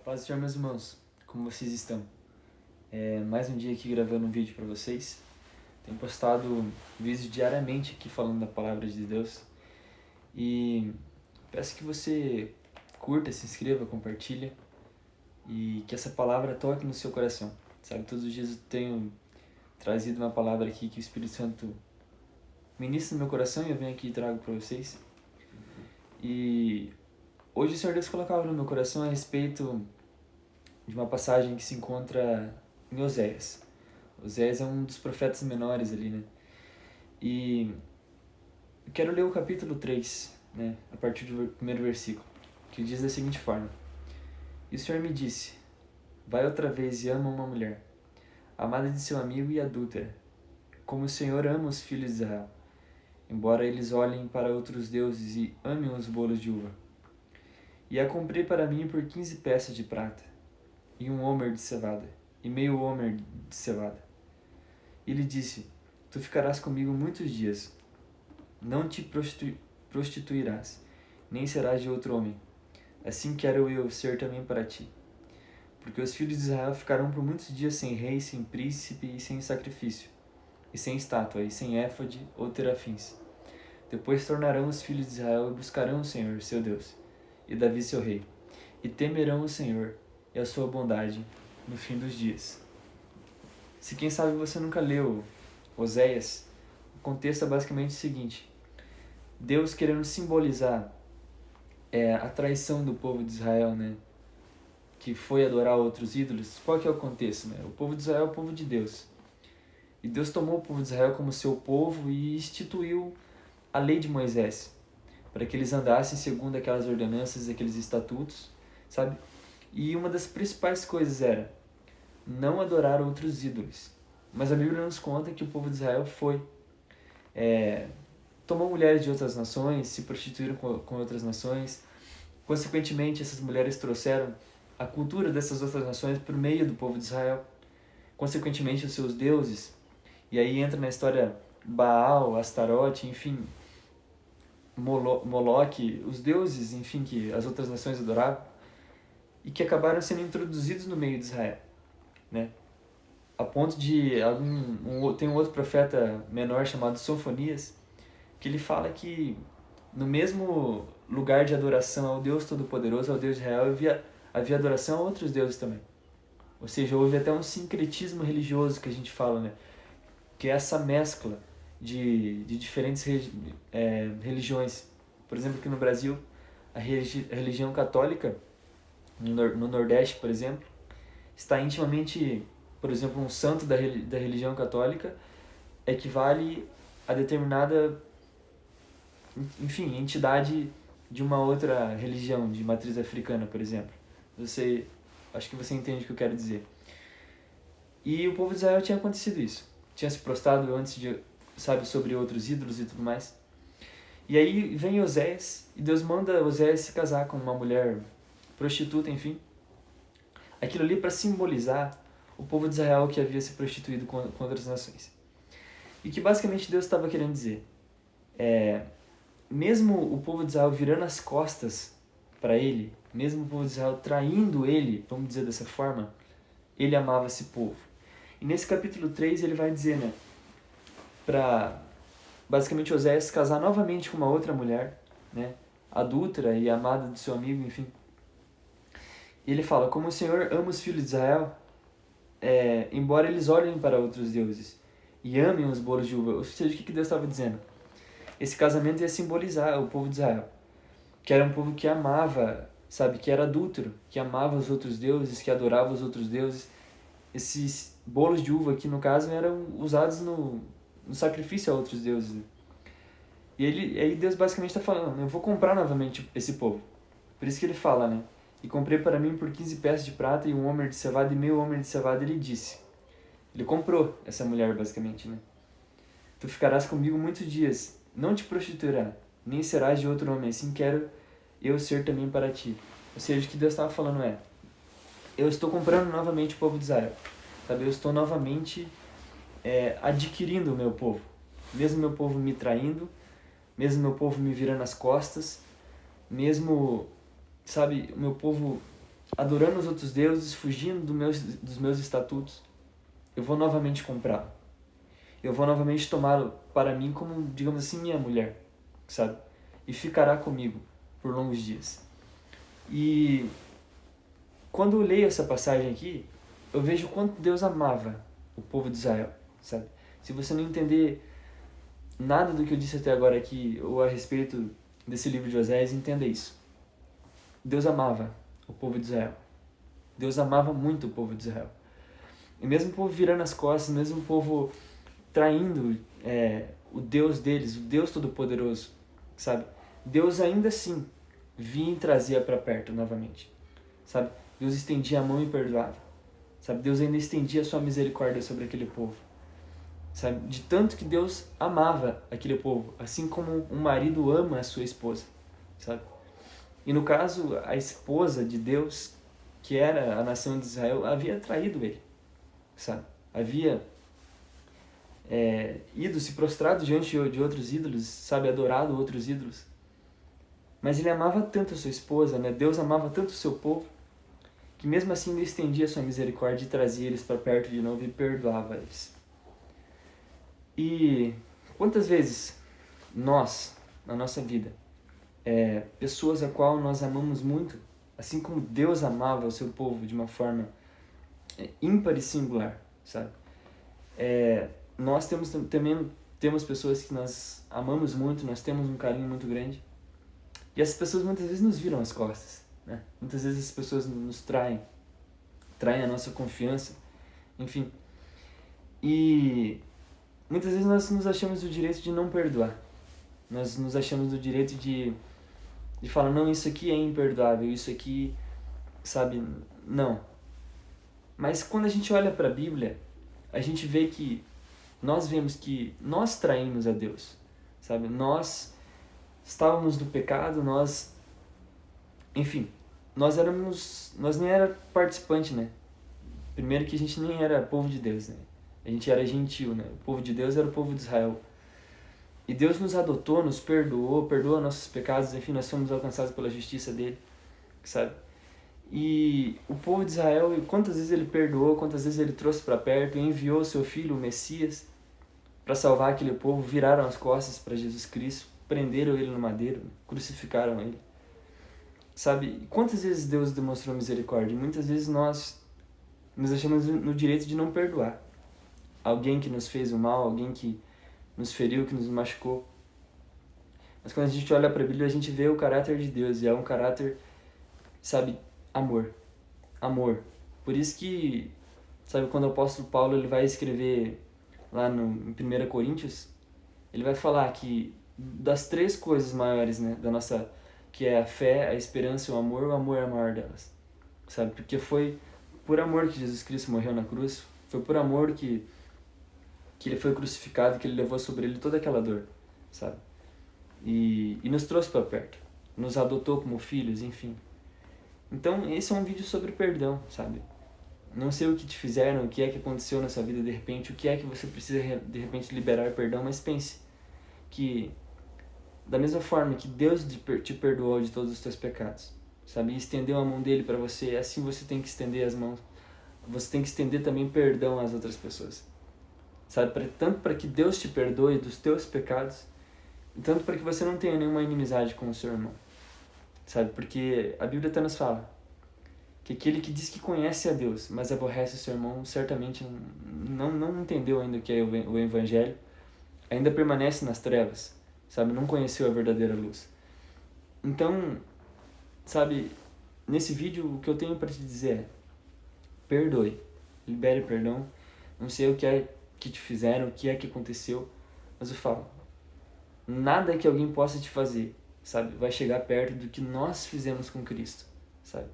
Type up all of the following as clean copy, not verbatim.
Paz do Senhor, meus irmãos, como vocês estão? Mais um dia aqui gravando um vídeo para vocês. Tenho postado vídeos diariamente aqui falando da palavra de Deus. E peço que você curta, se inscreva, compartilha e que essa palavra toque no seu coração. Sabe, todos os dias eu tenho trazido uma palavra aqui que o Espírito Santo ministra no meu coração e eu venho aqui e trago para vocês. E hoje o Senhor Deus colocava no meu coração a respeito de uma passagem que se encontra em Oséias. Oséias é um dos profetas menores ali, né? E eu quero ler o capítulo 3, né? A partir do primeiro versículo, que diz da seguinte forma: E o Senhor me disse, vai outra vez e ama uma mulher, amada de seu amigo e adúltera, como o Senhor ama os filhos de Israel, embora eles olhem para outros deuses e amem os bolos de uva. E a comprei para mim por 15 peças de prata, e um homer de cevada, e meio homer de cevada. E lhe disse, tu ficarás comigo muitos dias, não te prostituirás, nem serás de outro homem. Assim quero eu ser também para ti. Porque os filhos de Israel ficarão por muitos dias sem rei, sem príncipe e sem sacrifício, e sem estátua, e sem éfode ou terafins. Depois tornarão os filhos de Israel e buscarão o Senhor, seu Deus, e Davi seu rei, e temerão o Senhor e a sua bondade no fim dos dias. Se quem sabe você nunca leu Oséias, o contexto é basicamente o seguinte: Deus querendo simbolizar a traição do povo de Israel, né? Que foi adorar outros ídolos. Qual que é o contexto, né? O povo de Israel é o povo de Deus. E Deus tomou o povo de Israel como seu povo e instituiu a lei de Moisés, para que eles andassem segundo aquelas ordenanças, aqueles estatutos, sabe? E uma das principais coisas era não adorar outros ídolos. Mas a Bíblia nos conta que o povo de Israel tomou mulheres de outras nações, se prostituíram com outras nações. Consequentemente, essas mulheres trouxeram a cultura dessas outras nações por meio do povo de Israel. Consequentemente, os seus deuses. E aí entra na história Baal, Astarote, enfim, Moloque, os deuses, enfim, que as outras nações adoravam, e que acabaram sendo introduzidos no meio de Israel, né? A ponto de tem um outro profeta menor chamado Sofonias, que ele fala que no mesmo lugar de adoração ao Deus Todo-Poderoso, ao Deus de Israel, havia adoração a outros deuses também. Ou seja, houve até um sincretismo religioso que a gente fala, né? Que é essa mescla de diferentes religiões. Por exemplo, aqui no Brasil, a religião católica, no Nordeste, por exemplo, está intimamente, por exemplo, um santo da religião católica equivale a determinada, enfim, entidade de uma outra religião, de matriz africana, por exemplo. Acho que você entende o que eu quero dizer. E o povo de Israel tinha acontecido isso. Tinha se prostrado antes de, sabe, sobre outros ídolos e tudo mais. E aí vem Oséias, e Deus manda Oséias se casar com uma mulher prostituta, enfim. Aquilo ali para simbolizar o povo de Israel que havia se prostituído com outras nações. E que basicamente Deus estava querendo dizer, mesmo o povo de Israel virando as costas para ele, mesmo o povo de Israel traindo ele, vamos dizer dessa forma, ele amava esse povo. E nesse capítulo 3 ele vai dizer, né, para basicamente Oséias casar novamente com uma outra mulher, né, adúltera e amada do seu amigo, enfim. E ele fala, como o Senhor ama os filhos de Israel, embora eles olhem para outros deuses e amem os bolos de uva. Ou seja, o que Deus estava dizendo? Esse casamento ia simbolizar o povo de Israel, que era um povo que amava, sabe, que era adúltero, que amava os outros deuses, que adorava os outros deuses. Esses bolos de uva aqui, no caso, eram usados no sacrifício a outros deuses, né? E aí Deus basicamente está falando, eu vou comprar novamente esse povo. Por isso que ele fala, né? E comprei para mim por 15 peças de prata e um homer de cevada e meio homer de cevada, ele disse. Ele comprou essa mulher, basicamente, né? Tu ficarás comigo muitos dias, não te prostituirá, nem serás de outro homem, assim quero eu ser também para ti. Ou seja, o que Deus estava falando eu estou comprando novamente o povo de Israel, sabe? Eu estou novamente adquirindo o meu povo. Mesmo meu povo me traindo, mesmo meu povo me virando as costas, mesmo, sabe, o meu povo adorando os outros deuses, fugindo dos meus estatutos, eu vou novamente comprá-lo. Eu vou novamente tomá-lo para mim como, digamos assim, minha mulher, sabe? E ficará comigo por longos dias. E quando eu leio essa passagem aqui, eu vejo o quanto Deus amava o povo de Israel, sabe? Se você não entender nada do que eu disse até agora aqui, ou a respeito desse livro de Oséias, entenda isso. Deus amava o povo de Israel. Deus amava muito o povo de Israel. E mesmo o povo virando as costas, mesmo o povo traindo o Deus deles, o Deus Todo-Poderoso, sabe? Deus ainda assim vinha e trazia para perto novamente, sabe? Deus estendia a mão e perdoava, sabe? Deus ainda estendia a sua misericórdia sobre aquele povo, sabe? De tanto que Deus amava aquele povo, assim como um marido ama a sua esposa, sabe? E no caso, a esposa de Deus, que era a nação de Israel, havia traído ele, sabe? Havia ido se prostrado diante de outros ídolos, sabe? Adorado outros ídolos. Mas ele amava tanto a sua esposa, né? Deus amava tanto o seu povo, que mesmo assim ele estendia a sua misericórdia e trazia eles para perto de novo e perdoava eles. E quantas vezes nós, na nossa vida, pessoas a qual nós amamos muito, assim como Deus amava o seu povo de uma forma ímpar e singular, sabe? Nós também temos pessoas que nós amamos muito, nós temos um carinho muito grande, e essas pessoas muitas vezes nos viram as costas, né? Muitas vezes as pessoas nos traem a nossa confiança, enfim. E muitas vezes nós nos achamos o direito de não perdoar. Nós nos achamos o direito de falar, não, isso aqui é imperdoável, isso aqui, sabe, não. Mas quando a gente olha para a Bíblia, a gente vê que nós vemos que nós traímos a Deus, sabe? Nós estávamos no pecado, enfim, nós nem era participante, né? Primeiro que a gente nem era povo de Deus, né? A gente era gentil, né? O povo de Deus era o povo de Israel. E Deus nos adotou, nos perdoa nossos pecados, enfim, nós fomos alcançados pela justiça dele, sabe? E o povo de Israel, quantas vezes ele perdoou, quantas vezes ele trouxe para perto, enviou o seu filho, o Messias, para salvar aquele povo, viraram as costas para Jesus Cristo, prenderam ele no madeiro, crucificaram ele. Sabe? Quantas vezes Deus demonstrou misericórdia? E muitas vezes nós nos achamos no direito de não perdoar alguém que nos fez o mal, alguém que nos feriu, que nos machucou. Mas quando a gente olha para a Bíblia, a gente vê o caráter de Deus, e é um caráter, sabe, amor. Amor. Por isso que, sabe, quando o apóstolo Paulo ele vai escrever lá em 1 Coríntios, ele vai falar que das três coisas maiores, né, da nossa, que é a fé, a esperança e o amor é a maior delas, sabe? Porque foi por amor que Jesus Cristo morreu na cruz, foi por amor que ele foi crucificado, que ele levou sobre ele toda aquela dor, sabe? E nos trouxe para perto, nos adotou como filhos, enfim. Então, esse é um vídeo sobre perdão, sabe? Não sei o que te fizeram, o que é que aconteceu na sua vida de repente, o que é que você precisa de repente liberar perdão, mas pense que da mesma forma que Deus te perdoou de todos os teus pecados, sabe? E estendeu a mão dele para você, assim você tem que estender as mãos. Você tem que estender também perdão às outras pessoas, sabe? Tanto para que Deus te perdoe dos teus pecados, e tanto para que você não tenha nenhuma inimizade com o seu irmão, sabe? Porque a Bíblia até nos fala que aquele que diz que conhece a Deus, mas aborrece o seu irmão, certamente não entendeu ainda o que é o Evangelho, ainda permanece nas trevas, sabe? Não conheceu a verdadeira luz. Então, sabe, nesse vídeo o que eu tenho para te dizer é: perdoe, libere perdão. Não sei o que é que te fizeram, o que é que aconteceu, mas eu falo, nada que alguém possa te fazer, sabe, vai chegar perto do que nós fizemos com Cristo, sabe?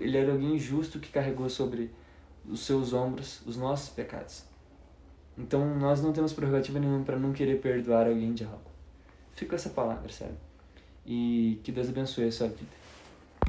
Ele era alguém justo que carregou sobre os seus ombros os nossos pecados. Então nós não temos prerrogativa nenhuma para não querer perdoar alguém de algo. Fica essa palavra, sabe? E que Deus abençoe a sua vida.